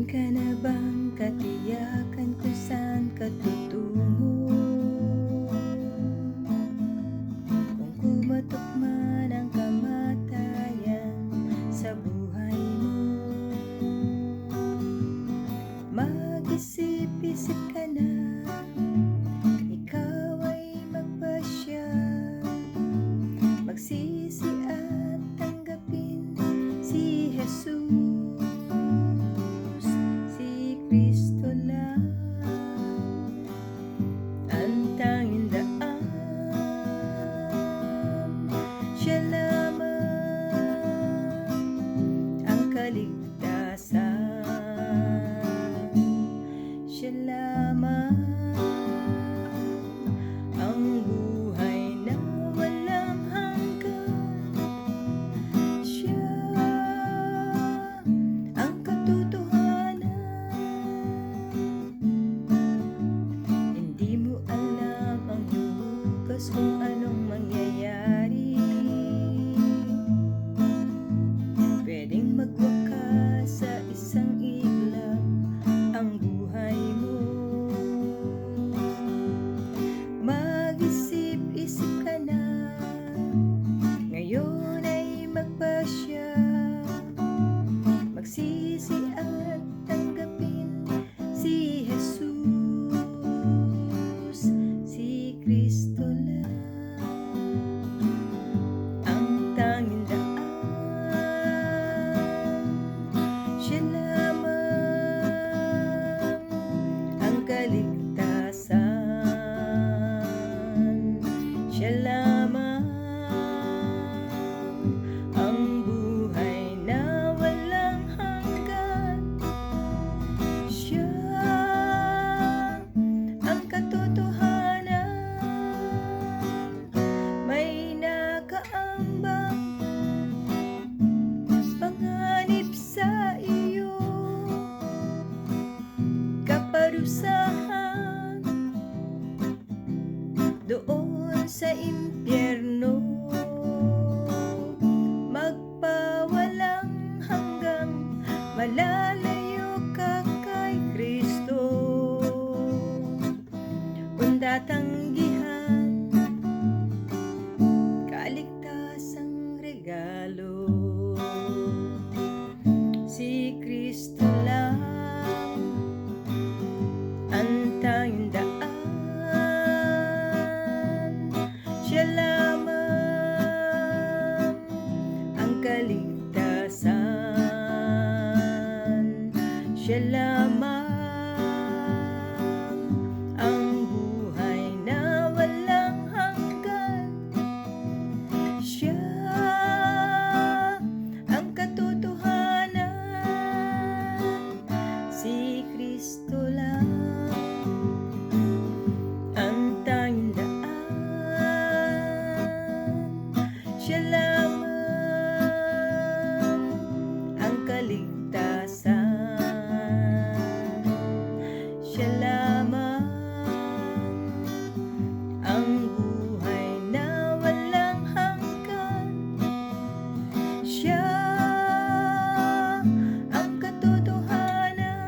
ka na bang katiyakan kung saan ka tutungo? Kung kumatok man ang kamatayan sa buhay mo, mag-isip-isip ka na, ikaw ay magpasya, magsisi at tanggapin si Jesus. Kristo lang ang tanging daan, siya lamang ang kaligtasan, siya lamang ang buhay na walang hanggan, siya ang katotohanan. Kung anong mangyayari, pwedeng magwakas sa isang iglap ang buhay mo. Mag-isip-isip ka na, ngayon ay magpasya, magsisi at tanggapin si Jesus, si Kristo lang ang tanging daan, siya lamang ang kaligtasan, siya lamang ang buhay na walang hanggan, siya ang katotohanan. May nakaambang panganib sa iyo, kaparusahan doon sa impyerno, magpawalang hanggang malalayo ka kay Kristo, kung tatanggihan kaligtasang regalo, si Kristo lang ang tanging daan, siya lamang ang kaligtasan, siya lamang ang buhay na walang hanggan, siya ang katotohanan, si Kristo lang ang tanging daan, siya lamang ang kaligtasan, siya lamang ang buhay na walang hanggan, siya ang katotohanan,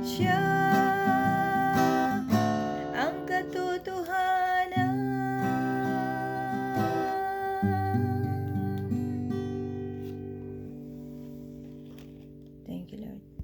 siya ang katotohanan. Thank you, Lord.